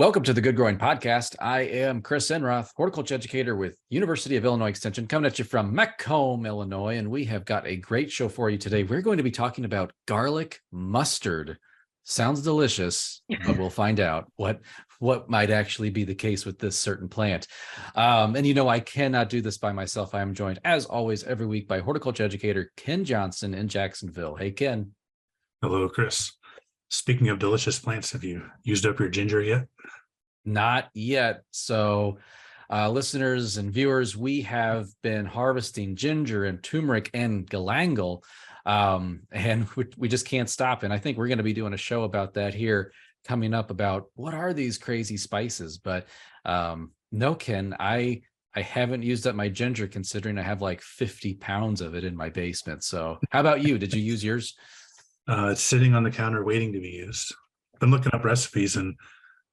Welcome to the Good Growing Podcast. I am Chris Enroth, horticulture educator with University of Illinois Extension, coming at you from Macomb, Illinois, and we have got a great show for you today. We're going to be talking about garlic mustard. Sounds delicious, but we'll find out what might actually be the case with this certain plant. I cannot do this by myself. I am joined, as always, every week by horticulture educator Ken Johnson in Jacksonville. Hey, Ken. Hello, Chris. Speaking of delicious plants, have you used up your ginger yet? Not yet. So listeners and viewers, we have been harvesting ginger and turmeric and galangal, and we just can't stop. And I think we're going to be doing a show about that here coming up, about what are these crazy spices. But no, Ken, I haven't used up my ginger, considering I have like 50 pounds of it in my basement. So how about you? Did you use yours? It's sitting on the counter waiting to be used. Been looking up recipes, and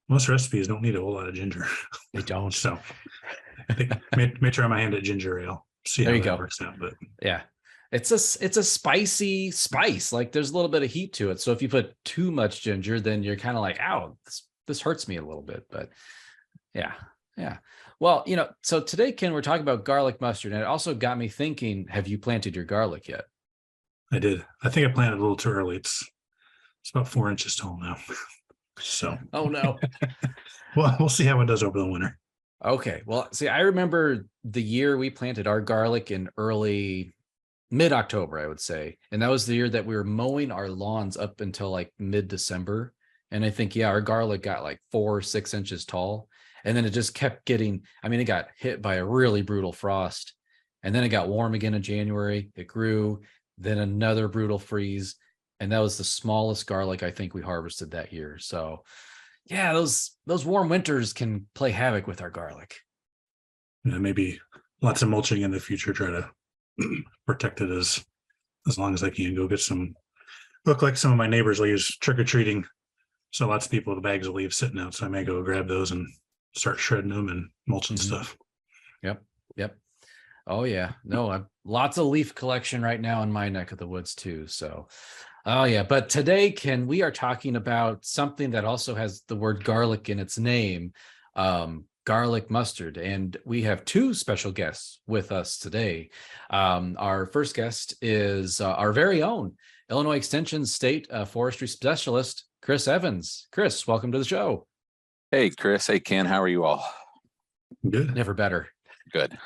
most recipes don't need a whole lot of ginger. They don't. So I think may try my hand at ginger ale. See how that works out. But yeah, it's a spicy spice. Like, there's a little bit of heat to it. So if you put too much ginger, then you're kind of like, ow, this hurts me a little bit. But yeah. Well, so today, Ken, we're talking about garlic mustard, and it also got me thinking, have you planted your garlic yet? I did. I think I planted a little too early. It's about 4 inches tall now. So, oh no. Well, we'll see how it does over the winter. Okay. Well, see, I remember the year we planted our garlic in mid-October, I would say. And that was the year that we were mowing our lawns up until like mid-December. And I think, our garlic got like 4 or 6 inches tall. And then it just kept getting, it got hit by a really brutal frost. And then it got warm again in January. It grew, then another brutal freeze. And that was the smallest garlic I think we harvested that year. So yeah, those warm winters can play havoc with our garlic. Yeah, maybe lots of mulching in the future, try to protect it as long as I can. Go get some, look like some of my neighbors will use trick-or-treating. So lots of people, the bags will leave sitting out. So I may go grab those and start shredding them and mulching stuff. Yep. Oh yeah. No, lots of leaf collection right now in my neck of the woods too. So, oh yeah. But today, Ken, we are talking about something that also has the word garlic in its name, garlic mustard. And we have 2 special guests with us today. Our first guest is our very own Illinois Extension State Forestry Specialist, Chris Evans. Chris, welcome to the show. Hey, Chris. Hey, Ken. How are you all? Good. Never better. Good.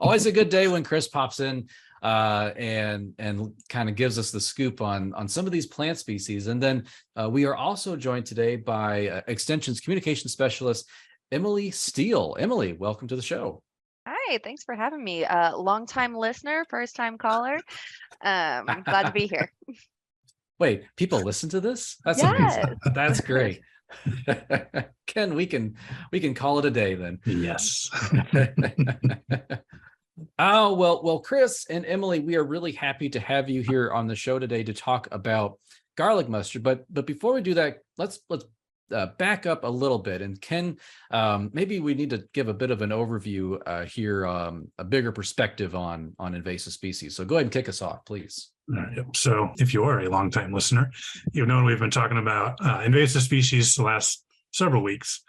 Always a good day when Chris pops in and kind of gives us the scoop on some of these plant species. And then we are also joined today by Extension's communication specialist, Emily Steele. Emily, welcome to the show. Hi, thanks for having me. Long-time listener, first-time caller. Glad to be here. Wait, people listen to this? That's yes. amazing. That's great. Ken, we can call it a day then. Yes. Oh, well, Chris and Emily, we are really happy to have you here on the show today to talk about garlic mustard. But before we do that, let's back up a little bit. And Ken, maybe we need to give a bit of an overview here, a bigger perspective on invasive species. So go ahead and kick us off, please. All right. So if you are a longtime listener, you've known we've been talking about invasive species the last several weeks,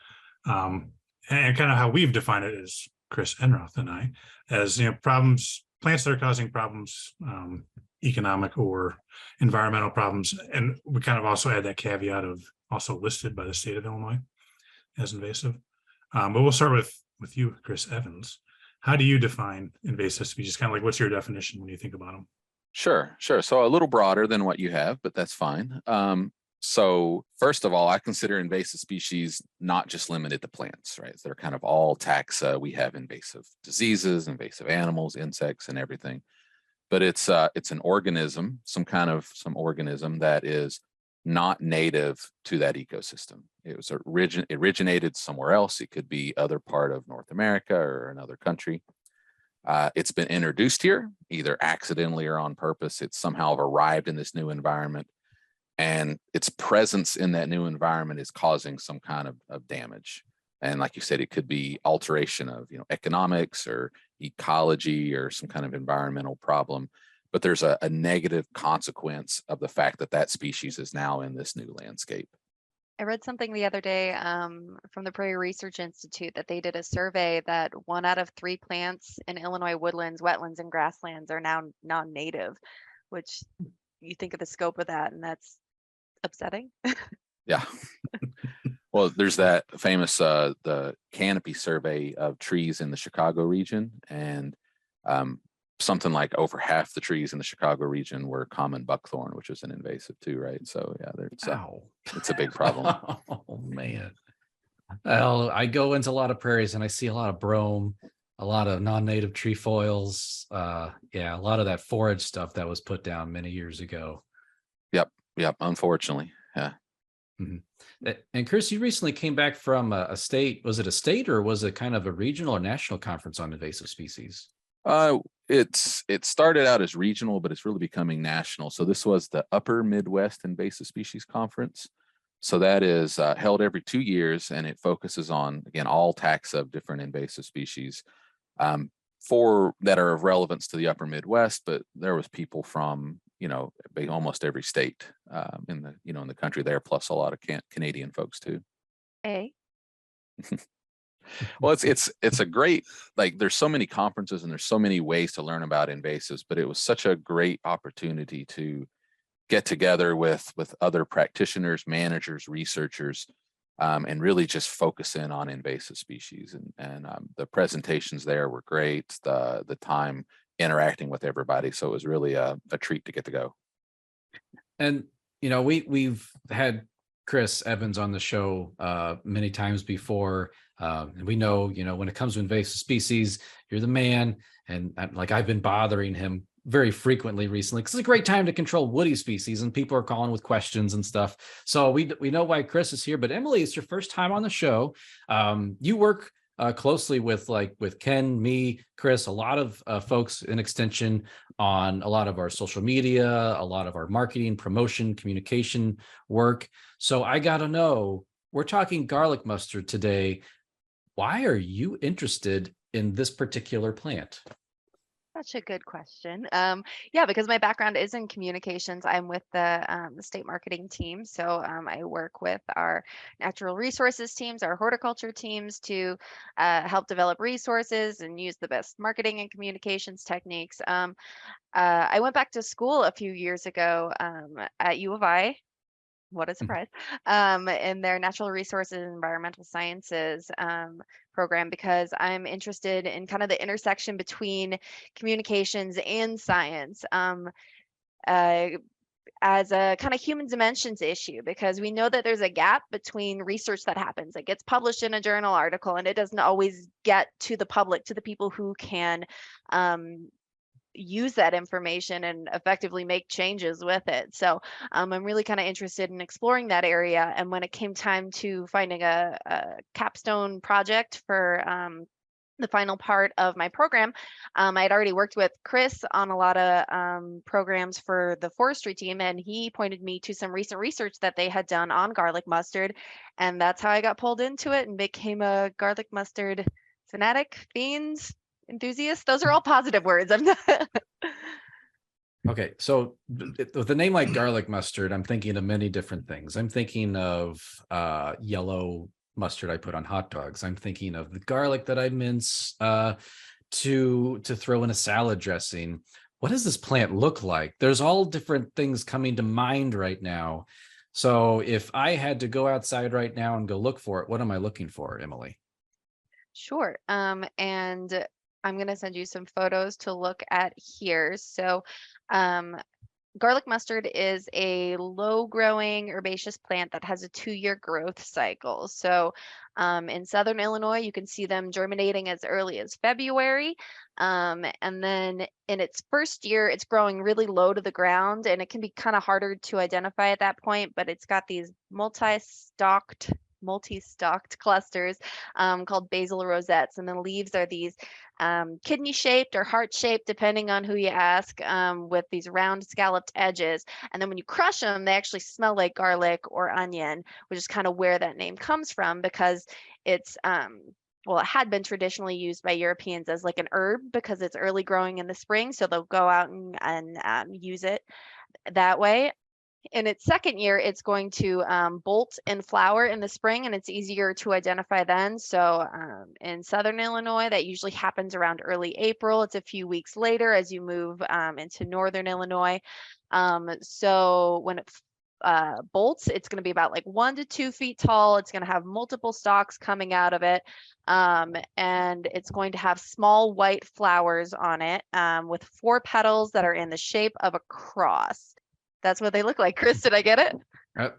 and kind of how we've defined it as Chris Enroth and I, as problems, plants that are causing problems, economic or environmental problems. And we kind of also add that caveat of also listed by the state of Illinois as invasive. But we'll start with you, Chris Evans. How do you define invasive species? Kind of like, what's your definition when you think about them? Sure. So a little broader than what you have, but that's fine. So first of all, I consider invasive species not just limited to plants, right? They're kind of all taxa. We have invasive diseases, invasive animals, insects, and everything. But it's an organism, some organism that is not native to that ecosystem. It was originated somewhere else. It could be other part of North America or another country. It's been introduced here, either accidentally or on purpose. It's somehow arrived in this new environment, and its presence in that new environment is causing some kind of damage. And like you said, it could be alteration of economics or ecology or some kind of environmental problem. But there's a negative consequence of the fact that that species is now in this new landscape. I read something the other day from the Prairie Research Institute that they did a survey that 1 out of 3 plants in Illinois woodlands, wetlands, and grasslands are now non-native, which you think of the scope of that, and that's upsetting. Yeah. Well, there's that famous the canopy survey of trees in the Chicago region, and something like over half the trees in the Chicago region were common buckthorn, which is an invasive too, right? So yeah, it's a big problem. Oh man. Well, I go into a lot of prairies and I see a lot of brome, a lot of non-native trefoils. Yeah, a lot of that forage stuff that was put down many years ago. Yep. Unfortunately, yeah. And Chris, you recently came back from a state. Was it a state or was it kind of a regional or national conference on invasive species? It started out as regional, but it's really becoming national. So this was the Upper Midwest Invasive Species Conference. So that is held every 2 years, and it focuses on, again, all taxa of different invasive species, for that are of relevance to the Upper Midwest. But there was people from almost every state in the country there, plus a lot of Canadian folks too. Hey. Well, it's a great, like, there's so many conferences and there's so many ways to learn about invasives, but it was such a great opportunity to get together with other practitioners, managers, researchers, and really just focus in on invasive species. And the presentations there were great. The time interacting with everybody, so it was really a treat to get to go. And we've had Chris Evans on the show many times before, and we know when it comes to invasive species, you're the man. And I've been bothering him very frequently recently because it's a great time to control woody species, and people are calling with questions and stuff. So we know why Chris is here. But Emily, it's your first time on the show. You work closely with Ken, me, Chris, a lot of folks in Extension on a lot of our social media, a lot of our marketing, promotion, communication work. So I got to know, we're talking garlic mustard today. Why are you interested in this particular plant? Such a good question. Yeah, because my background is in communications. I'm with the state marketing team. So I work with our natural resources teams, our horticulture teams to help develop resources and use the best marketing and communications techniques. I went back to school a few years ago at U of I. What a surprise, in their natural resources and environmental sciences program, because I'm interested in kind of the intersection between communications and science as a kind of human dimensions issue, because we know that there's a gap between research that happens. It gets published in a journal article and it doesn't always get to the public, to the people who can use that information and effectively make changes with it. So I'm really kind of interested in exploring that area. And when it came time to finding a capstone project for the final part of my program, I'd already worked with Chris on a lot of programs for the forestry team, and he pointed me to some recent research that they had done on garlic mustard. And that's how I got pulled into it and became a garlic mustard fanatic, fiend, enthusiast. Those are all positive words. I'm not. Okay, so with a name like garlic mustard, I'm thinking of many different things. I'm thinking of yellow mustard I put on hot dogs. I'm thinking of the garlic that I mince to throw in a salad dressing. What does this plant look like? There's all different things coming to mind right now. So if I had to go outside right now and go look for it, what am I looking for, Emily? Sure. And I'm going to send you some photos to look at here. So garlic mustard is a low-growing herbaceous plant that has a 2-year growth cycle. So in southern Illinois, you can see them germinating as early as February. And then in its first year, it's growing really low to the ground, and it can be kind of harder to identify at that point, but it's got these multi-stalked clusters called basal rosettes, and the leaves are these kidney shaped or heart shaped, depending on who you ask, with these round scalloped edges. And then when you crush them, they actually smell like garlic or onion, which is kind of where that name comes from, because it's well, it had been traditionally used by Europeans as like an herb because it's early growing in the spring, so they'll go out and use it that way. in its second year, it's going to bolt and flower in the spring, and it's easier to identify then. So in Southern Illinois, that usually happens around early April. It's a few weeks later as you move into Northern Illinois. So when it bolts, it's going to be about like 1 to 2 feet tall. It's going to have multiple stalks coming out of it. And it's going to have small white flowers on it with 4 petals that are in the shape of a cross. That's what they look like. Chris, did I get it?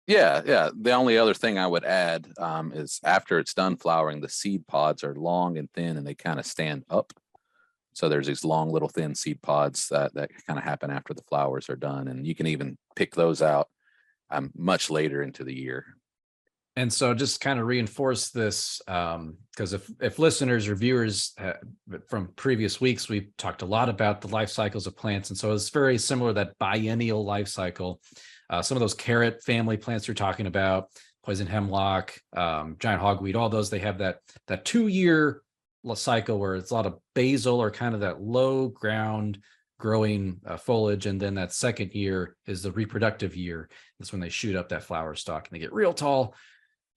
Yeah. The only other thing I would add is after it's done flowering, the seed pods are long and thin and they kind of stand up. So there's these long little thin seed pods that kind of happen after the flowers are done. And you can even pick those out much later into the year. And so just kind of reinforce this, because if listeners or viewers from previous weeks, we've talked a lot about the life cycles of plants. And so it's very similar, that biennial life cycle. Some of those carrot family plants you're talking about, poison hemlock, giant hogweed, all those, they have that 2-year cycle where it's a lot of basal or kind of that low ground growing foliage. And then that second year is the reproductive year. That's when they shoot up that flower stalk and they get real tall.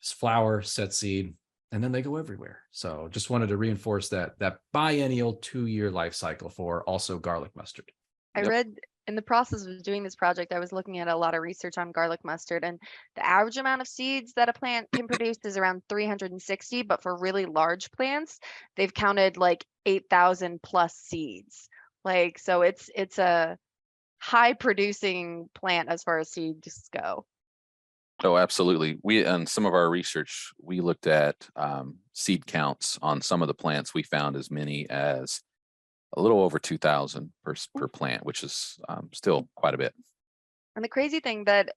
Flower, set seed, and then they go everywhere. So just wanted to reinforce that biennial 2-year life cycle for also garlic mustard. I read in the process of doing this project, I was looking at a lot of research on garlic mustard, and the average amount of seeds that a plant can produce is around 360, but for really large plants, they've counted like 8,000 plus seeds. Like, so it's a high producing plant as far as seeds go. Oh, absolutely. We, in some of our research, we looked at seed counts on some of the plants. We found as many as a little over 2,000 per plant, which is still quite a bit. And the crazy thing that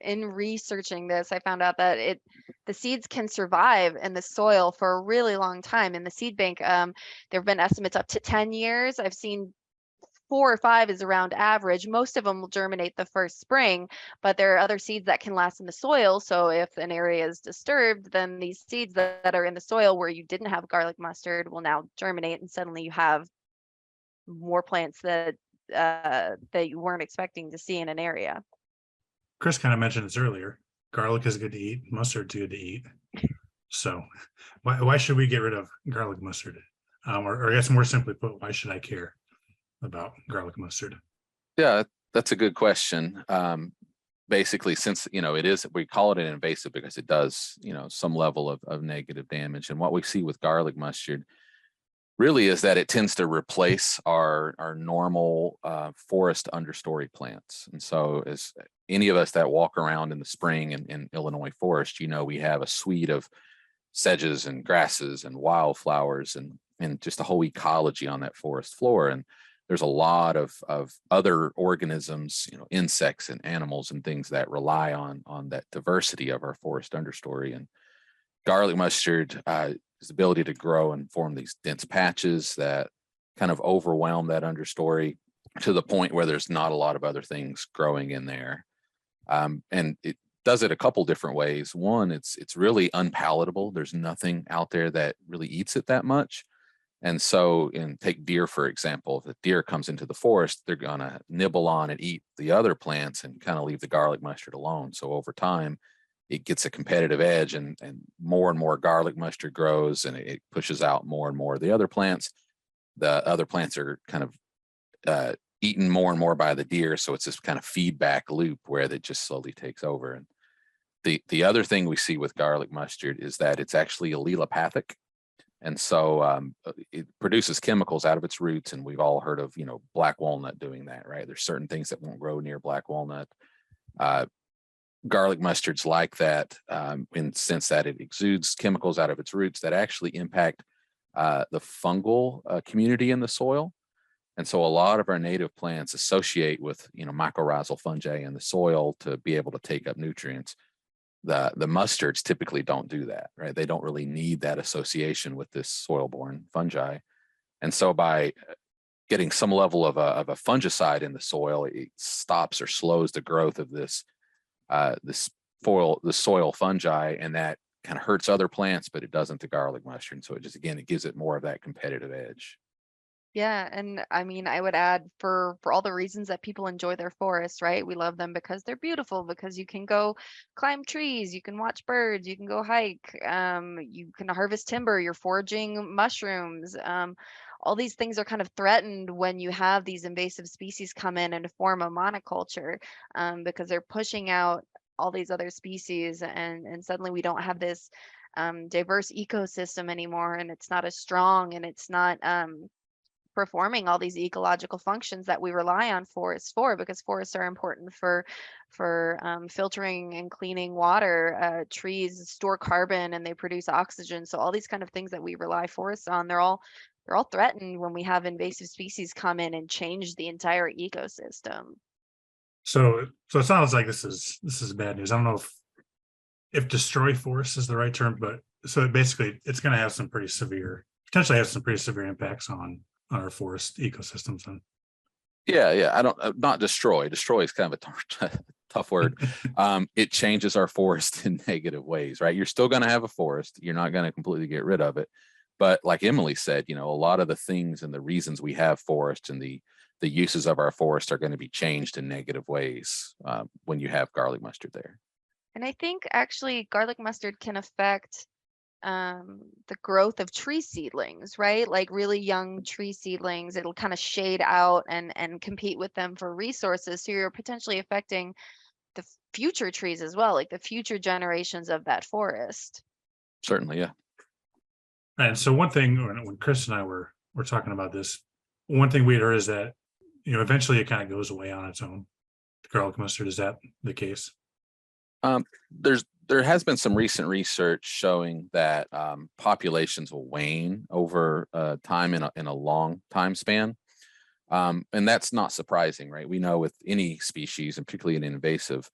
in researching this, I found out that the seeds can survive in the soil for a really long time. In the seed bank, there have been estimates up to 10 years. I've seen 4 or 5 is around average. Most of them will germinate the first spring, but there are other seeds that can last in the soil. So if an area is disturbed, then these seeds that are in the soil where you didn't have garlic mustard will now germinate, and suddenly you have more plants that you weren't expecting to see in an area. Chris kind of mentioned this earlier. Garlic is good to eat. Mustard's good to eat. So why should we get rid of garlic mustard? Or I guess more simply put, why should I care about garlic mustard? Yeah, that's a good question. Basically, since we call it an invasive because it does some level of negative damage, and what we see with garlic mustard really is that it tends to replace our normal forest understory plants. And so as any of us that walk around in the spring in Illinois forest, we have a suite of sedges and grasses and wildflowers and just a whole ecology on that forest floor. And there's a lot of other organisms, insects and animals and things that rely on that diversity of our forest understory. And garlic mustard his ability to grow and form these dense patches that kind of overwhelm that understory to the point where there's not a lot of other things growing in there. And it does it a couple different ways. One, it's really unpalatable. There's nothing out there that really eats it that much. And so, take deer, for example, if a deer comes into the forest, they're going to nibble on and eat the other plants and kind of leave the garlic mustard alone. So over time, it gets a competitive edge and more garlic mustard grows and it pushes out more and more of the other plants. The other plants are kind of eaten more and more by the deer. So it's this kind of feedback loop where it just slowly takes over. And the other thing we see with garlic mustard is that it's actually allelopathic. And so it produces chemicals out of its roots. And we've all heard of, black walnut doing that, right? There's certain things that won't grow near black walnut. Garlic mustard's like that in the sense that it exudes chemicals out of its roots that actually impact the fungal community in the soil. And so a lot of our native plants associate with, mycorrhizal fungi in the soil to be able to take up nutrients. The mustards typically don't do that, right? They don't really need that association with this soil-borne fungi. And so by getting some level of a fungicide in the soil, it stops or slows the growth of this soil fungi, and that kind of hurts other plants, but it doesn't the garlic mustard. So it gives it more of that competitive edge. Yeah, and I mean, I would add for all the reasons that people enjoy their forests, right? We love them because they're beautiful, because you can go climb trees, you can watch birds, you can go hike, you can harvest timber, you're foraging mushrooms. All these things are kind of threatened when you have these invasive species come in and form a monoculture, because they're pushing out all these other species, and suddenly we don't have this diverse ecosystem anymore, and it's not as strong, and it's not performing all these ecological functions that we rely on forests for, because forests are important for filtering and cleaning water. Trees store carbon and they produce oxygen, so all these kind of things that we rely forests on, they're all threatened when we have invasive species come in and change the entire ecosystem. So it sounds like this is bad news. I don't know if destroy forest is the right term, but so basically it's going to have some potentially have some pretty severe impacts on our forest ecosystems. And Yeah, I don't not destroy. Destroy is kind of a tough word. It changes our forest in negative ways, right? You're still going to have a forest. You're not going to completely get rid of it. But like Emily said, a lot of the things and the reasons we have forests and the uses of our forest are going to be changed in negative ways when you have garlic mustard there. And I think actually garlic mustard can affect the growth of tree seedlings, right? Like really young tree seedlings, it'll kind of shade out and compete with them for resources. So you're potentially affecting the future trees as well, like the future generations of that forest. Certainly, yeah. and so one thing when Chris and I were talking about this, one thing we had heard is that eventually it kind of goes away on its own. The garlic mustard, is that the case? There has been some recent research showing that populations will wane over time in a long time span. And that's not surprising, right? We know with any species, and particularly an invasive,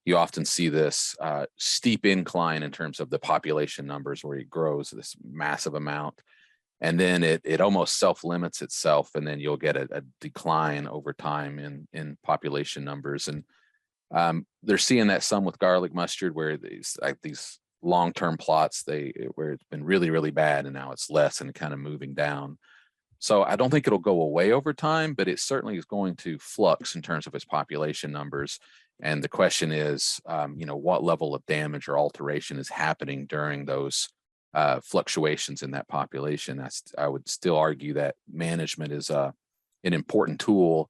you often see this steep incline in terms of the population numbers where it grows this massive amount. And then it almost self-limits itself, and then you'll get a decline over time in population numbers. And they're seeing that some with garlic mustard, where these long-term plots, where it's been really, really bad, and now it's less and kind of moving down. So I don't think it'll go away over time, but it certainly is going to flux in terms of its population numbers. And the question is, what level of damage or alteration is happening during those fluctuations in that population? I would still argue that management is an important tool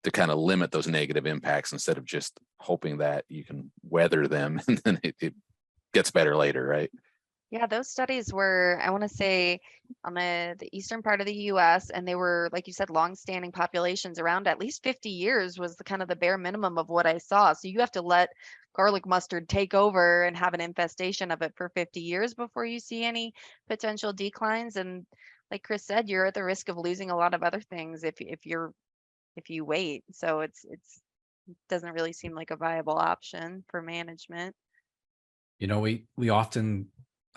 to kind of limit those negative impacts, instead of just hoping that you can weather them and then it gets better later, right? Yeah, those studies were, I want to say, on the eastern part of the US, and they were, like you said, long-standing populations around at least 50 years was the kind of the bare minimum of what I saw. So you have to let garlic mustard take over and have an infestation of it for 50 years before you see any potential declines. And like Chris said, you're at the risk of losing a lot of other things if you wait. So it doesn't really seem like a viable option for management. We often,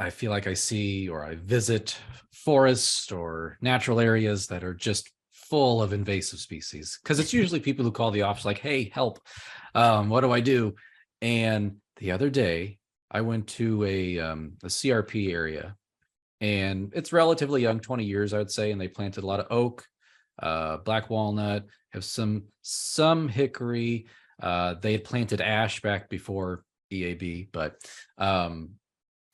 I feel like I see or I visit forests or natural areas that are just full of invasive species, because it's usually people who call the office like, hey, help, what do I do? And the other day I went to a CRP area, and it's relatively young, 20 years, I would say, and they planted a lot of oak, black walnut, have some hickory. They had planted ash back before EAB, but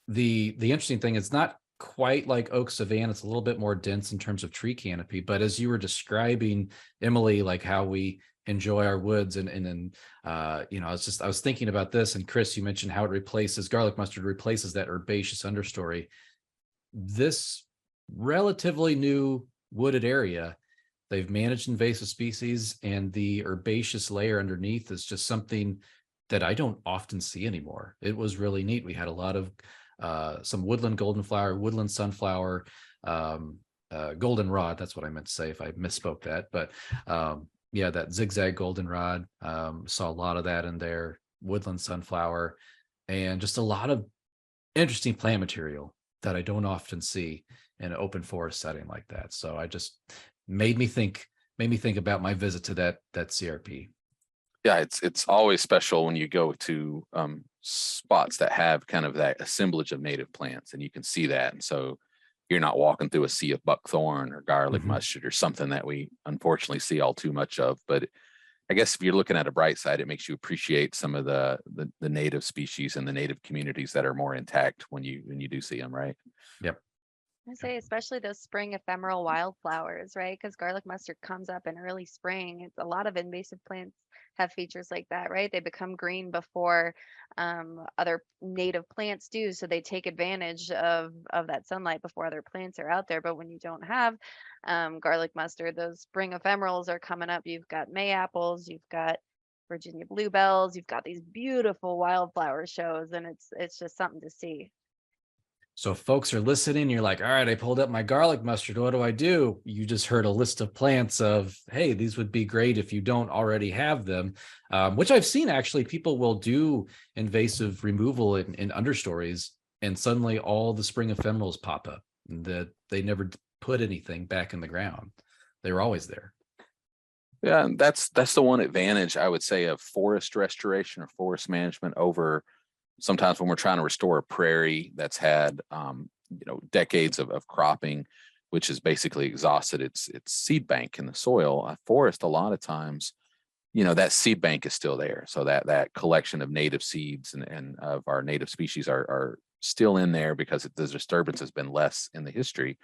the interesting thing is not quite like oak savanna. It's a little bit more dense in terms of tree canopy. But as you were describing, Emily, like how we enjoy our woods, and then I was thinking about this, and Chris, you mentioned how garlic mustard replaces that herbaceous understory. This relatively new wooded area, they've managed invasive species, and the herbaceous layer underneath is just something that I don't often see anymore. It was really neat. We had a lot of some woodland goldenflower, woodland sunflower, goldenrod. That's what I meant to say if I misspoke that. But that zigzag goldenrod, saw a lot of that in there, woodland sunflower, and just a lot of interesting plant material that I don't often see in an open forest setting like that. So I just made me think about my visit to that CRP. Yeah, it's always special when you go to spots that have kind of that assemblage of native plants, and you can see that. And so you're not walking through a sea of buckthorn or garlic Mhm. mustard or something that we unfortunately see all too much of. But I guess if you're looking at a bright side, it makes you appreciate some of the native species and the native communities that are more intact when you do see them, right? Yep. I say especially those spring ephemeral wildflowers, right? Because garlic mustard comes up in early spring. It's a lot of invasive plants have features like that, right? They become green before other native plants do, so they take advantage of that sunlight before other plants are out there. But when you don't have garlic mustard, those spring ephemerals are coming up. You've got May apples, you've got Virginia bluebells, you've got these beautiful wildflower shows, and it's just something to see. So if folks are listening, you're like, all right, I pulled up my garlic mustard. What do I do? You just heard a list of plants of, hey, these would be great if you don't already have them, which I've seen actually. People will do invasive removal in understories, and suddenly all the spring ephemerals pop up that they never put anything back in the ground. They were always there. Yeah, and that's the one advantage I would say of forest restoration or forest management over sometimes when we're trying to restore a prairie that's had decades of cropping, which has basically exhausted its seed bank in the soil. A forest, a lot of times, that seed bank is still there. So that collection of native seeds and of our native species are still in there because the disturbance has been less in the history.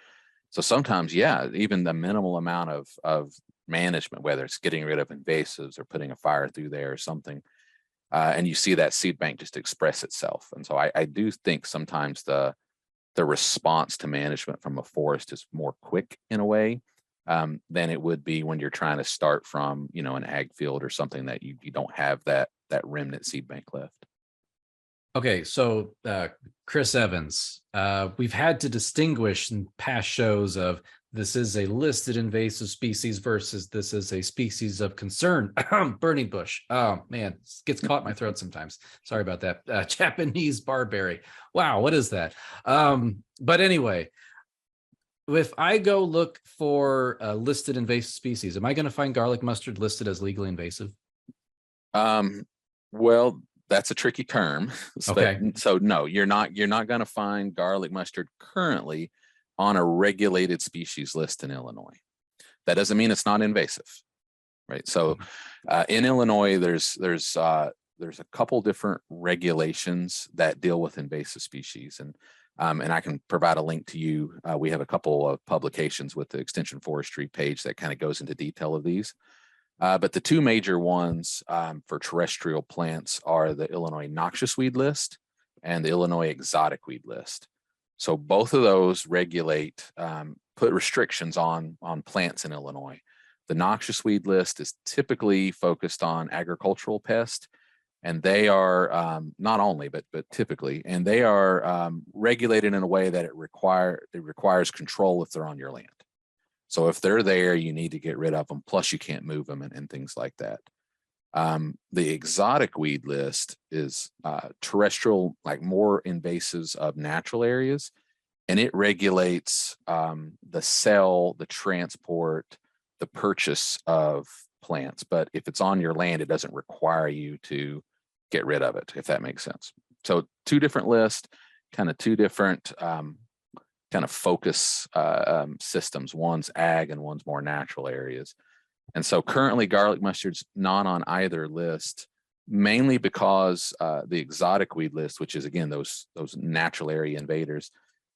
So sometimes, yeah, even the minimal amount of management, whether it's getting rid of invasives or putting a fire through there or something, and you see that seed bank just express itself. And so I do think sometimes the response to management from a forest is more quick in a way than it would be when you're trying to start from, an ag field or something that you don't have that remnant seed bank left. Okay, so Chris Evans, we've had to distinguish in past shows of this is a listed invasive species versus this is a species of concern. Burning bush. Oh man, it gets caught in my throat sometimes. Sorry about that. Japanese barberry. Wow, what is that? But anyway, if I go look for a listed invasive species, am I going to find garlic mustard listed as legally invasive? Well, that's a tricky term. Okay. So no, you're not going to find garlic mustard currently on a regulated species list in Illinois. That doesn't mean it's not invasive, right? So in Illinois, there's a couple different regulations that deal with invasive species, and I can provide a link to you. We have a couple of publications with the Extension Forestry page that kind of goes into detail of these. But the two major ones for terrestrial plants are the Illinois noxious weed list and the Illinois exotic weed list. So both of those regulate, put restrictions on plants in Illinois. The noxious weed list is typically focused on agricultural pests, and they are not only, but typically, and they are regulated in a way that it requires control if they're on your land. So if they're there, you need to get rid of them. Plus, you can't move them and things like that. The exotic weed list is terrestrial, like more invasives of natural areas, and it regulates the sale, the transport, the purchase of plants. But if it's on your land, it doesn't require you to get rid of it, if that makes sense. So two different lists, kind of two different kind of focus systems. One's ag and one's more natural areas. And so currently garlic mustard's not on either list, mainly because the exotic weed list, which is again those natural area invaders,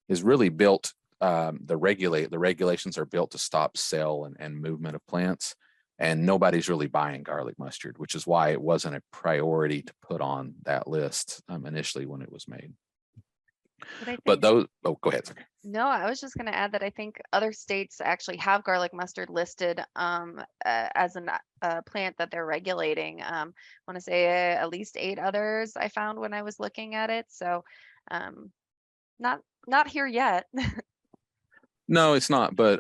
is really built. The regulations are built to stop sale and movement of plants, and nobody's really buying garlic mustard, which is why it wasn't a priority to put on that list initially when it was made. But those, oh, go ahead. No, I was just going to add that I think other states actually have garlic mustard listed as a plant that they're regulating. I want to say at least 8 others I found when I was looking at it. So not here yet. No, it's not, but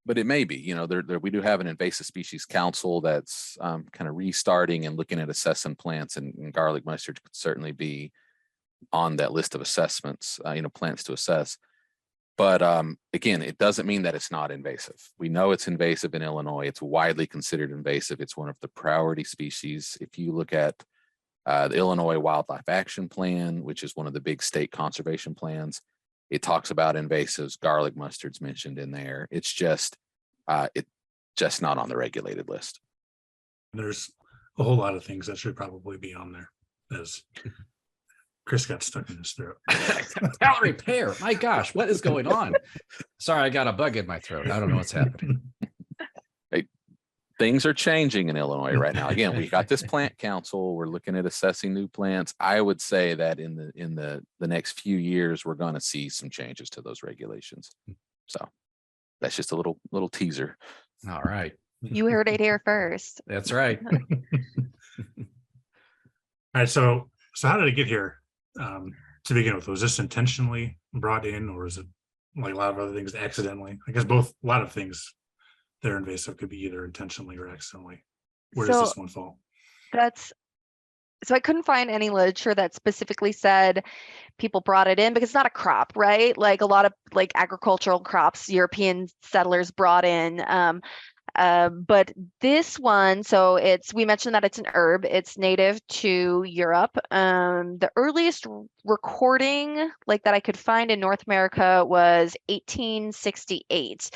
it may be. We do have an invasive species council that's kind of restarting and looking at assessing plants, and garlic mustard could certainly be on that list of assessments, plants to assess. But again, it doesn't mean that it's not invasive. We know it's invasive in Illinois. It's widely considered invasive. It's one of the priority species. If you look at the Illinois Wildlife Action Plan, which is one of the big state conservation plans, It talks about invasives, garlic mustard's mentioned in there. It's just not on the regulated list. There's a whole lot of things that should probably be on there, as Chris got stuck in his throat. Calorie pear. My gosh, what is going on? Sorry, I got a bug in my throat. I don't know what's happening. Things are changing in Illinois right now. Again, we got this plant council. We're looking at assessing new plants. I would say that in the next few years, we're going to see some changes to those regulations. So that's just a little teaser. All right. You heard it here first. That's right. All right. So how did it get here to begin with? Was this intentionally brought in, or is it like a lot of other things accidentally? I guess both. A lot of things that are invasive could be either intentionally or accidentally. Where does this one fall? So I couldn't find any literature that specifically said people brought it in, because it's not a crop, right? Like a lot of like agricultural crops, European settlers brought in. But this one, so we mentioned that it's an herb. It's native to Europe. The earliest recording like that I could find in North America was 1868.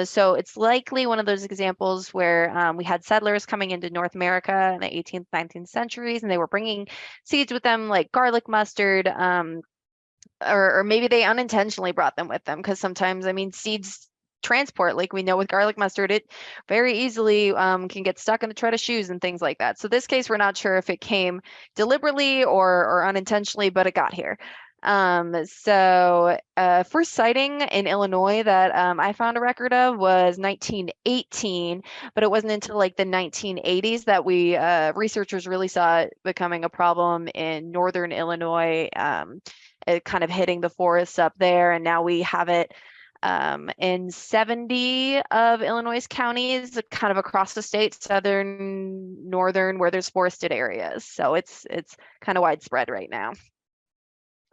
So it's likely one of those examples where we had settlers coming into North America in the 18th, 19th centuries, and they were bringing seeds with them like garlic mustard, or maybe they unintentionally brought them with them, because sometimes, I mean, seeds transport, like we know with garlic mustard, it very easily can get stuck in the tread of shoes and things like that. So this case, we're not sure if it came deliberately or unintentionally, but it got here. So first sighting in Illinois that I found a record of was 1918, but it wasn't until like the 1980s that we researchers really saw it becoming a problem in northern Illinois, it kind of hitting the forests up there, and now we have it in 70 of Illinois counties, kind of across the state, southern, northern, where there's forested areas. So it's kind of widespread right now.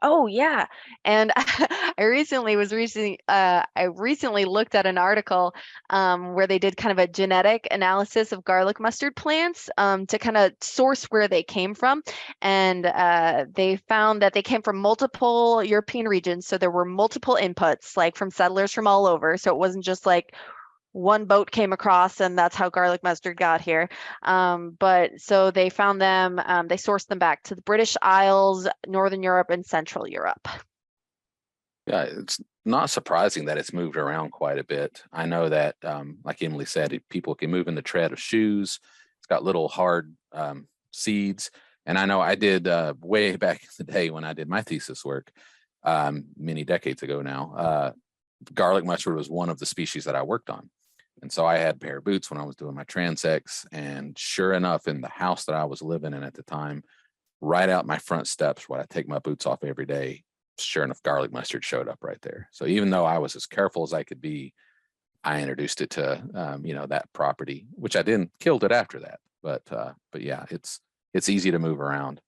Oh yeah, and I recently looked at an article where they did kind of a genetic analysis of garlic mustard plants to kind of source where they came from, and they found that they came from multiple European regions. So there were multiple inputs, like from settlers from all over. So it wasn't just like one boat came across and that's how garlic mustard got here. But so they found them, they sourced them back to the British Isles, Northern Europe, and Central Europe. Yeah, it's not surprising that it's moved around quite a bit. I know that, like Emily said, people can move in the tread of shoes. It's got little hard seeds. And I know I did way back in the day when I did my thesis work, many decades ago now, garlic mustard was one of the species that I worked on. And so I had a pair of boots when I was doing my transects, and sure enough, in the house that I was living in at the time, right out my front steps where I take my boots off every day, sure enough, garlic mustard showed up right there. So even though I was as careful as I could be, I introduced it to that property, which I then killed it after that. But yeah, it's easy to move around.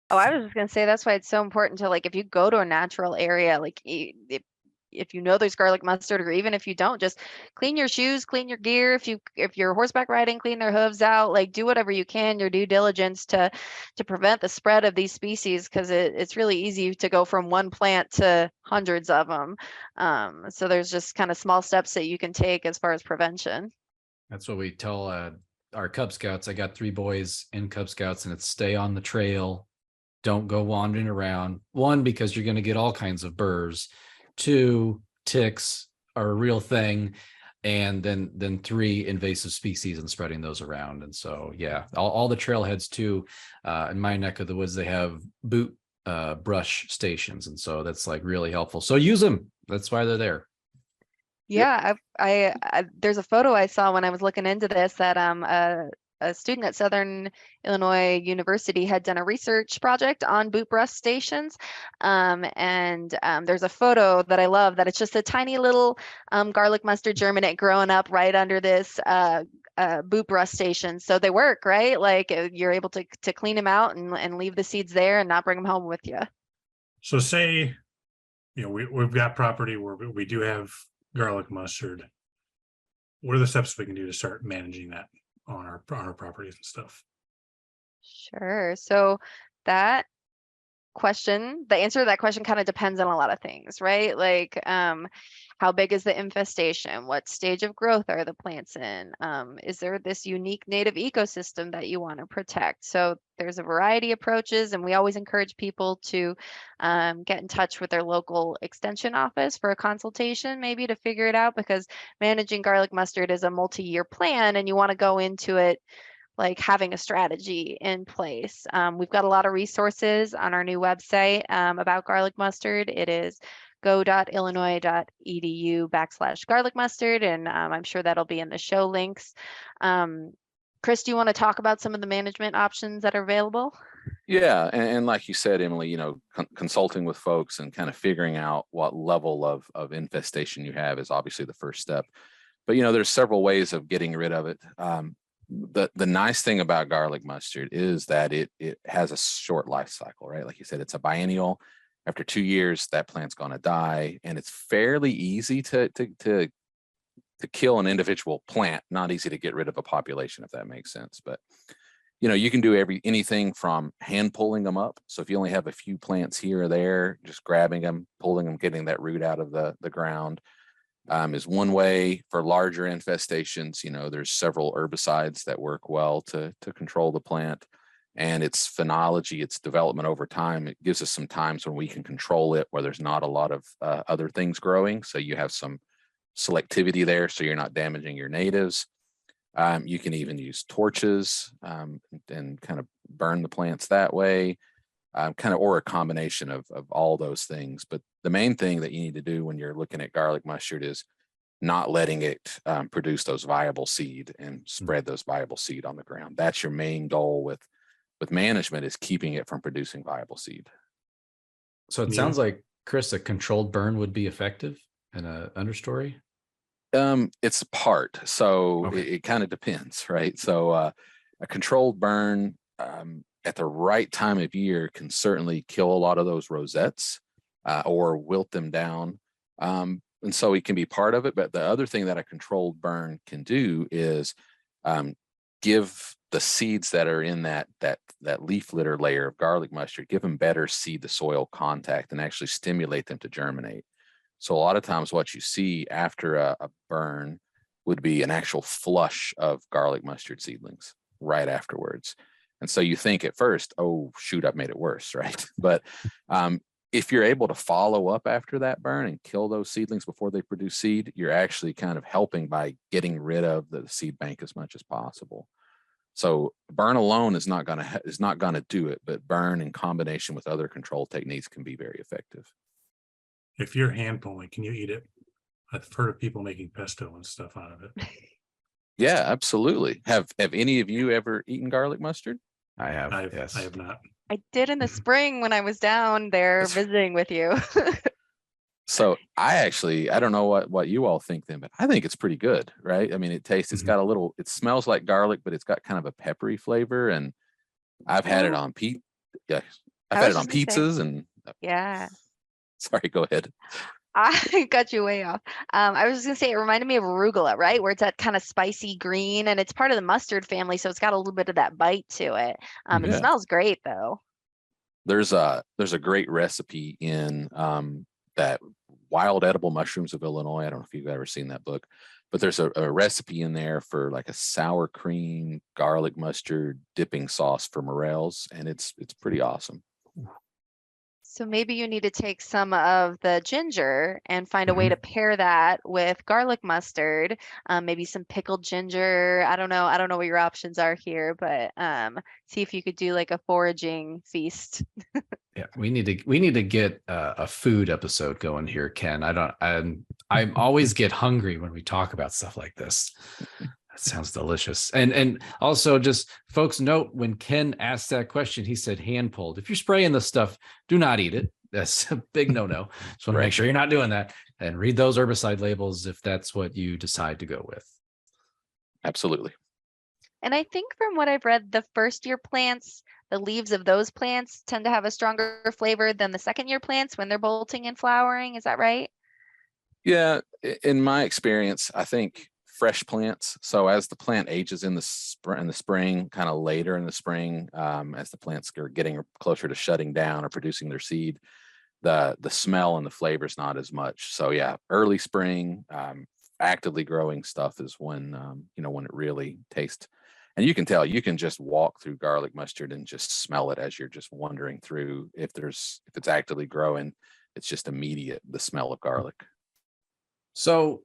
Oh, I was just gonna say that's why it's so important to, like, if you go to a natural area, like if you know there's garlic mustard, or even if you don't, just clean your shoes, clean your gear. If you're horseback riding, clean their hooves out. Like, do whatever you can, your due diligence to prevent the spread of these species, because it's really easy to go from one plant to hundreds of them. So there's just kind of small steps that you can take as far as prevention. That's what we tell our Cub Scouts. I got 3 boys in Cub Scouts, and it's stay on the trail. Don't go wandering around. 1, because you're going to get all kinds of burrs. 2, ticks are a real thing. And then 3, invasive species and spreading those around. And so, yeah, all the trailheads too, in my neck of the woods, they have boot brush stations. And so that's like really helpful. So use them. That's why they're there. Yeah, I there's a photo I saw when I was looking into this that a student at Southern Illinois University had done a research project on boot brush stations. And there's a photo that I love, that it's just a tiny little garlic mustard germinate growing up right under this boot brush station. So they work, right? Like, you're able to clean them out and leave the seeds there and not bring them home with you. So say, we've got property where we do have garlic mustard. What are the steps we can do to start managing that on our properties and stuff? Sure. So that question, the answer to that question kind of depends on a lot of things, right? Like, how big is the infestation? What stage of growth are the plants in? Is there this unique native ecosystem that you want to protect? So there's a variety of approaches, and we always encourage people to get in touch with their local extension office for a consultation, maybe to figure it out, because managing garlic mustard is a multi-year plan, and you want to go into it like having a strategy in place. We've got a lot of resources on our new website about garlic mustard. It is go.illinois.edu/garlic mustard, and I'm sure that'll be in the show links. Chris, do you want to talk about some of the management options that are available? Yeah, and like you said, Emily, consulting with folks and kind of figuring out what level of infestation you have is obviously the first step. But there's several ways of getting rid of it. The nice thing about garlic mustard is that it has a short life cycle, right? Like you said, it's a biennial. After 2 years, that plant's going to die, and it's fairly easy to kill an individual plant. Not easy to get rid of a population, if that makes sense. But you can do anything from hand pulling them up. So if you only have a few plants here or there, just grabbing them, pulling them, getting that root out of the ground. Is one way. For larger infestations, there's several herbicides that work well to control the plant, and its phenology, its development over time, it gives us some times when we can control it where there's not a lot of other things growing. So you have some selectivity there, so you're not damaging your natives. You can even use torches and kind of burn the plants that way. Or a combination of all those things. But the main thing that you need to do when you're looking at garlic mustard is not letting it produce those viable seed and spread those viable seed on the ground. That's your main goal with management, is keeping it from producing viable seed. So it sounds like, Chris, a controlled burn would be effective in an understory? It's part. So Okay. it kind of depends, right? So a controlled burn at the right time of year can certainly kill a lot of those rosettes or wilt them down. And so it can be part of it. But the other thing that a controlled burn can do is give the seeds that are in that leaf litter layer of garlic mustard, give them better seed to soil contact and actually stimulate them to germinate. So a lot of times what you see after a burn would be an actual flush of garlic mustard seedlings right afterwards. And so you think at first, oh, shoot, I've made it worse, right? But if you're able to follow up after that burn and kill those seedlings before they produce seed, you're actually kind of helping by getting rid of the seed bank as much as possible. So burn alone is not gonna do it, but burn in combination with other control techniques can be very effective. If you're hand pulling, can you eat it? I've heard of people making pesto and stuff out of it. Yeah, absolutely. Have any of you ever eaten garlic mustard? I have. Yes. I have not. I did in the spring when I was down there visiting with you. So I don't know what you all think then, but I think it's pretty good, right? I mean, it's got it smells like garlic, but it's got kind of a peppery flavor. And I've had it on pizzas and yeah. Sorry, go ahead. I got you way off. I was just gonna say it reminded me of arugula, right? Where it's that kind of spicy green, and it's part of the mustard family, so it's got a little bit of that bite to it. It smells great though. There's a great recipe in that Wild Edible Mushrooms of Illinois. I don't know if you've ever seen that book, but there's a recipe in there for like a sour cream garlic mustard dipping sauce for morels, and it's pretty awesome. So maybe you need to take some of the ginger and find a way to pair that with garlic mustard, maybe some pickled ginger. I don't know what your options are here, but see if you could do like a foraging feast. Yeah, we need to get a food episode going here, Ken. I always get hungry when we talk about stuff like this. That sounds delicious. And also, just folks, note when Ken asked that question, he said hand pulled. If you're spraying this stuff, do not eat it. That's a big no-no. So want to make sure you're not doing that, and read those herbicide labels if that's what you decide to go with. Absolutely. And I think from what I've read, the first year plants, the leaves of those plants tend to have a stronger flavor than the second year plants when they're bolting and flowering. Is that right? Yeah, in my experience, I think fresh plants. So as the plant ages in the spring, kind of later in the spring, as the plants are getting closer to shutting down or producing their seed, the smell and the flavor is not as much. So yeah, early spring, actively growing stuff is when when it really tastes. And you can tell, you can just walk through garlic mustard and just smell it as you're just wandering through. If it's actively growing, it's just immediate, the smell of garlic. So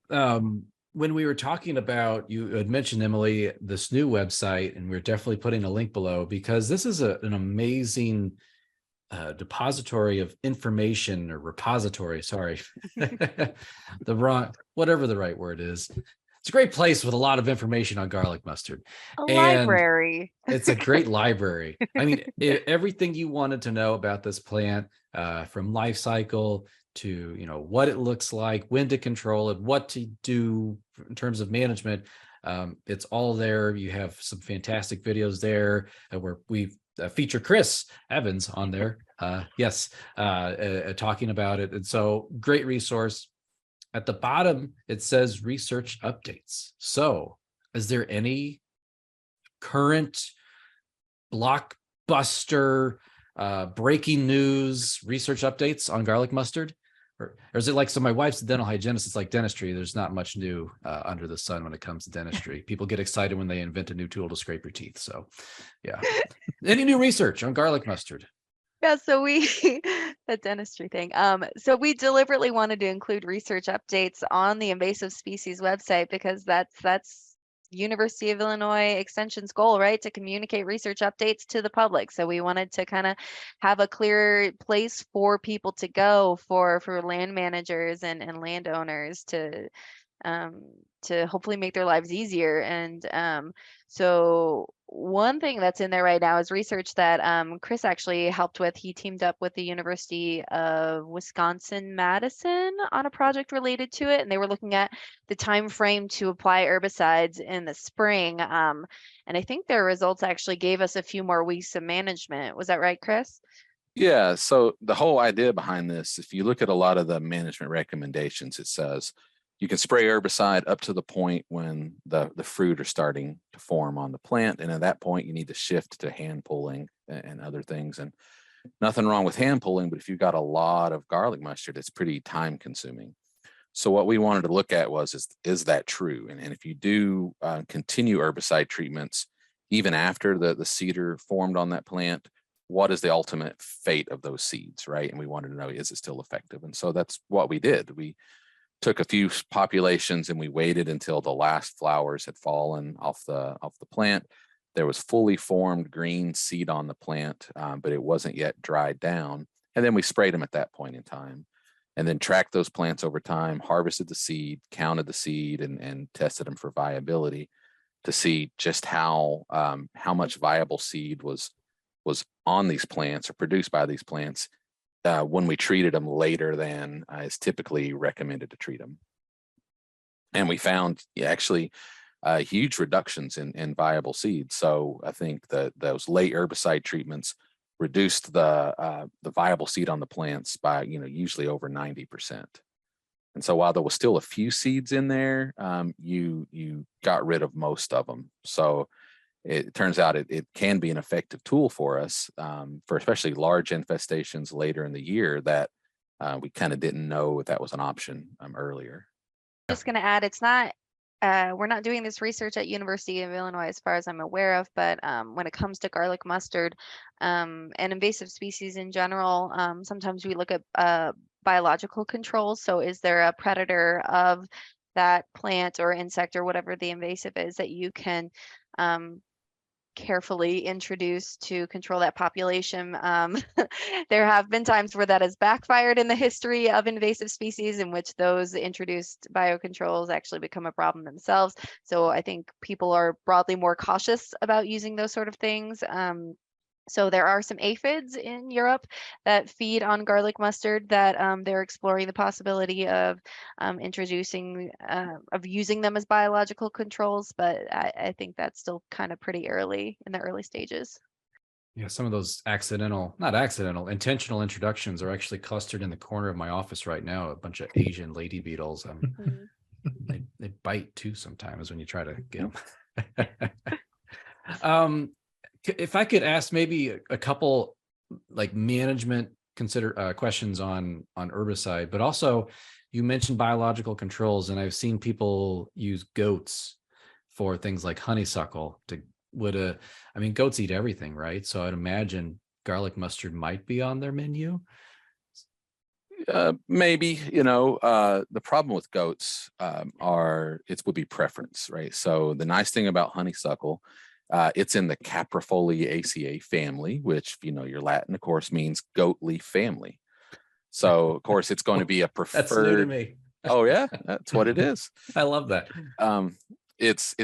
when we were talking about, you had mentioned, Emily, this new website, and we're definitely putting a link below, because this is an amazing depository of information, or repository, sorry, whatever the right word is. It's a great place with a lot of information on garlic mustard. Library. It's a great library. I mean, everything you wanted to know about this plant, from life cycle to, what it looks like, when to control it, what to do in terms of management. It's all there. You have some fantastic videos there where we've featured Chris Evans on there. Talking about it. And so great resource. At the bottom, it says research updates. So is there any current blockbuster breaking news research updates on garlic mustard? Or is it like, so my wife's a dental hygienist, it's like dentistry. There's not much new under the sun when it comes to dentistry. People get excited when they invent a new tool to scrape your teeth. So yeah. Any new research on garlic mustard? Yeah, so the dentistry thing. So we deliberately wanted to include research updates on the invasive species website, because that's University of Illinois Extension's goal, right? To communicate research updates to the public. So we wanted to kind of have a clear place for people to go, for land managers and landowners to hopefully make their lives easier. And so one thing that's in there right now is research that Chris actually helped with. He teamed up with the University of Wisconsin-Madison on a project related to it, and they were looking at the time frame to apply herbicides in the spring. And I think their results actually gave us a few more weeks of management. Was that right, Chris? Yeah, so the whole idea behind this, if you look at a lot of the management recommendations, it says you can spray herbicide up to the point when the fruit are starting to form on the plant. And at that point, you need to shift to hand pulling and other things. And nothing wrong with hand pulling, but if you've got a lot of garlic mustard, it's pretty time consuming. So what we wanted to look at was, is that true? And if you do continue herbicide treatments, even after the seed are formed on that plant, what is the ultimate fate of those seeds, right? And we wanted to know, is it still effective? And so that's what we did. We took a few populations and we waited until the last flowers had fallen off the plant. There was fully formed green seed on the plant, but it wasn't yet dried down. And then we sprayed them at that point in time, and then tracked those plants over time, harvested the seed, counted the seed, and tested them for viability to see just how much viable seed was on these plants or produced by these plants when we treated them later than is typically recommended to treat them. And we found actually huge reductions in viable seeds. So I think that those late herbicide treatments reduced the viable seed on the plants by usually over 90%. And so while there was still a few seeds in there, you got rid of most of them. So it turns out it can be an effective tool for us for especially large infestations later in the year that we kind of didn't know if that was an option earlier. Just going to add, it's not, we're not doing this research at University of Illinois as far as I'm aware of, but when it comes to garlic mustard and invasive species in general, sometimes we look at biological controls. So is there a predator of that plant or insect or whatever the invasive is that you can carefully introduce to control that population? There have been times where that has backfired in the history of invasive species, in which those introduced biocontrols actually become a problem themselves. So I think people are broadly more cautious about using those sort of things. So there are some aphids in Europe that feed on garlic mustard that they're exploring the possibility of introducing, of using them as biological controls, but I think that's still kind of pretty early in the early stages. Yeah, some of those intentional introductions are actually clustered in the corner of my office right now. A bunch of Asian lady beetles. They bite too sometimes when you try to get them. If I could ask maybe a couple like management questions on herbicide, but also you mentioned biological controls, and I've seen people use goats for things like honeysuckle. I mean, goats eat everything, right? So I'd imagine garlic mustard might be on their menu. Maybe, the problem with goats would be preference, right? So the nice thing about honeysuckle, it's in the Caprifoliaceae family, which, your Latin, of course, means goat leaf family. So, of course, it's going to be a preferred. That's new to me. Oh, yeah, that's what it is. I love that. It's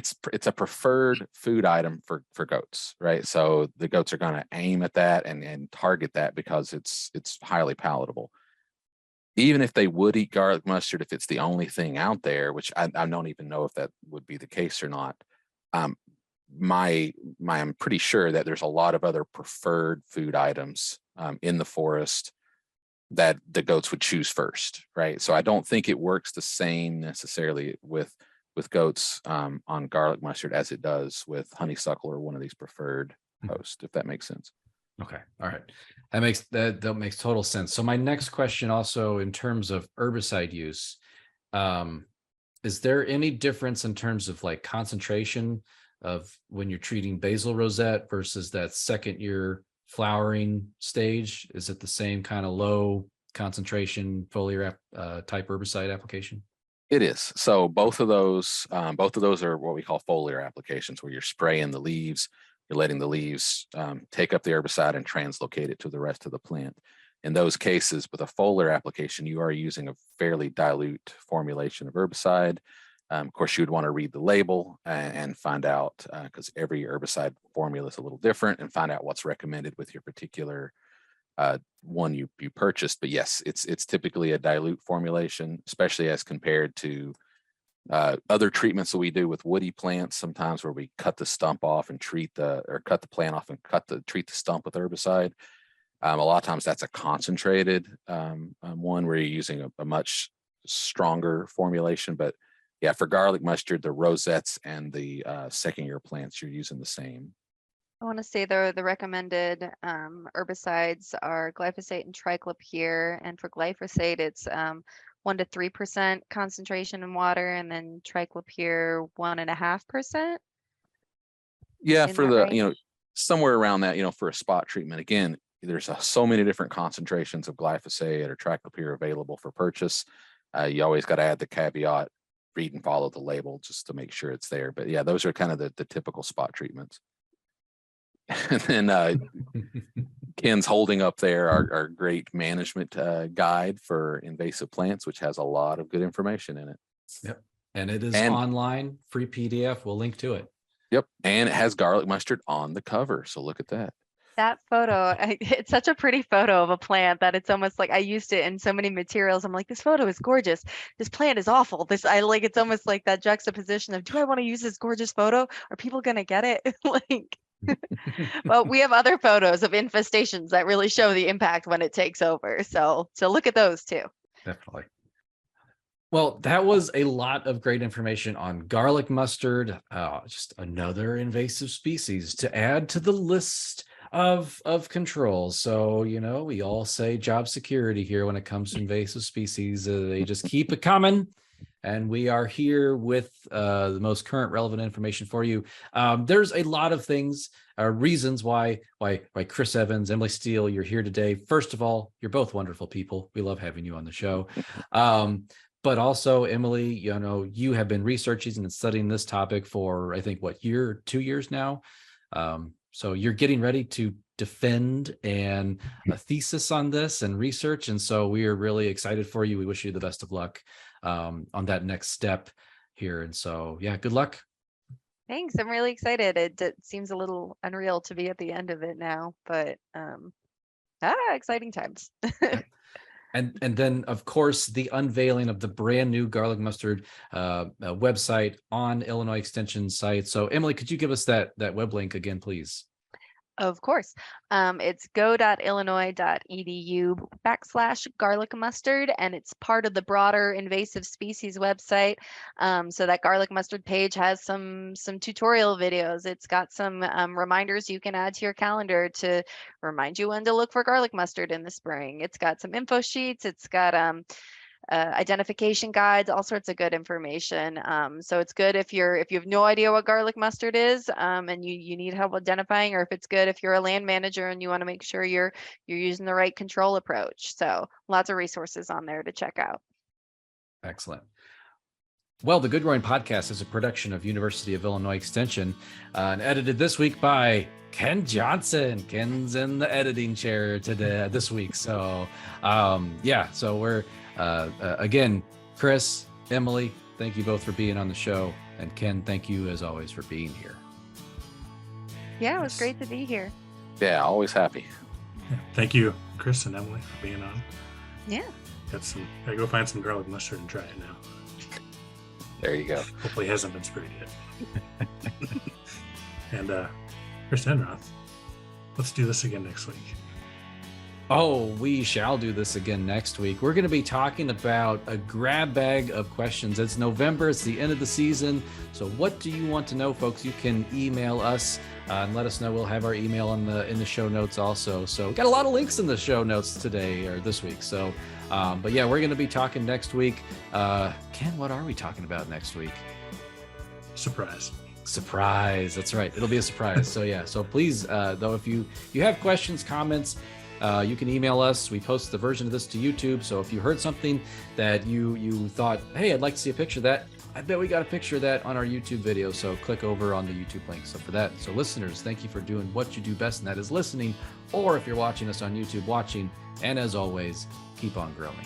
a preferred food item for goats, right? So the goats are going to aim at that and target that because it's highly palatable. Even if they would eat garlic mustard, if it's the only thing out there, which I don't even know if that would be the case or not, I'm pretty sure that there's a lot of other preferred food items in the forest that the goats would choose first, right? So I don't think it works the same necessarily with goats on garlic mustard as it does with honeysuckle or one of these preferred hosts, if that makes sense. Okay. All right. That makes total sense. So my next question also in terms of herbicide use, is there any difference in terms of like concentration of when you're treating basil rosette versus that second year flowering stage? Is it the same kind of low concentration foliar type herbicide application? It is. So both of those are what we call foliar applications, where you're spraying the leaves, you're letting the leaves take up the herbicide and translocate it to the rest of the plant. In those cases, with a foliar application, you are using a fairly dilute formulation of herbicide. Of course, you would want to read the label and find out, because every herbicide formula is a little different, and find out what's recommended with your particular one you purchased. But yes, it's typically a dilute formulation, especially as compared to other treatments that we do with woody plants, sometimes where we cut the stump off and cut the plant off and treat the stump with herbicide. A lot of times that's a concentrated one where you're using a much stronger formulation. But yeah, for garlic mustard, the rosettes and the second year plants, you're using the same. I want to say the recommended herbicides are glyphosate and triclopyr, and for glyphosate, it's 1 to 3% concentration in water, and then triclopyr 1.5%. Yeah, In for that the range? somewhere around that, for a spot treatment. Again, there's so many different concentrations of glyphosate or triclopyr available for purchase. You always got to add the caveat: read and follow the label just to make sure it's there. But yeah, those are kind of the typical spot treatments. And then Ken's holding up there our great management guide for invasive plants, which has a lot of good information in it. Yep. And it is online, free PDF. We'll link to it. Yep. And it has garlic mustard on the cover. So look at that. That photo, it's such a pretty photo of a plant that it's almost like I used it in so many materials. I'm like, this photo is gorgeous. This plant is awful. It's almost like that juxtaposition of, do I want to use this gorgeous photo? Are people going to get it? Well, we have other photos of infestations that really show the impact when it takes over. So look at those too. Definitely. Well, that was a lot of great information on garlic mustard, just another invasive species to add to the list of controls. So, we all say job security here when it comes to invasive species. They just keep it coming. And we are here with the most current relevant information for you. There's a lot of things, reasons why Chris Evans, Emily Steele, you're here today. First of all, you're both wonderful people. We love having you on the show. But also, Emily, you have been researching and studying this topic for, I think, 2 years now. So you're getting ready to defend a thesis on this and research. And so we are really excited for you. We wish you the best of luck on that next step here. And so, yeah, good luck. Thanks. I'm really excited. It seems a little unreal to be at the end of it now, but exciting times. And then, of course, the unveiling of the brand new garlic mustard website on Illinois Extension site. So, Emily, could you give us that web link again, please? Of course. It's go.illinois.edu/garlic mustard, and it's part of the broader invasive species website. So that garlic mustard page has some tutorial videos. It's got some reminders you can add to your calendar to remind you when to look for garlic mustard in the spring. It's got some info sheets. It's got identification guides, all sorts of good information. So it's good if you have no idea what garlic mustard is, and you need help identifying, or if it's good if you're a land manager and you want to make sure you're using the right control approach. So lots of resources on there to check out. Excellent. Well, the Good Growing Podcast is a production of University of Illinois Extension, and edited this week by Ken Johnson. Ken's in the editing chair this week. So so we're again, Chris, Emily, thank you both for being on the show. And Ken, thank you as always for being here. Yeah, it was great to be here. Yeah, always happy. Yeah. Thank you, Chris and Emily, for being on. Yeah. Gotta go find some garlic mustard and try it now. There you go. Hopefully it hasn't been sprayed yet. And Chris Enroth, let's do this again next week. Oh, we shall do this again next week. We're going to be talking about a grab bag of questions. It's November. It's the end of the season. So what do you want to know, folks? You can email us and let us know. We'll have our email in the show notes also. So we got a lot of links in the show notes today or this week. So, but yeah, we're going to be talking next week. Ken, what are we talking about next week? Surprise. That's right. It'll be a surprise. So yeah. So please, though, if you have questions, comments, you can email us. We post the version of this to YouTube. So if you heard something that you thought, hey, I'd like to see a picture of that, I bet we got a picture of that on our YouTube video. So click over on the YouTube link. So for that, so listeners, thank you for doing what you do best, and that is listening. Or if you're watching us on YouTube, watching. And as always, keep on growing.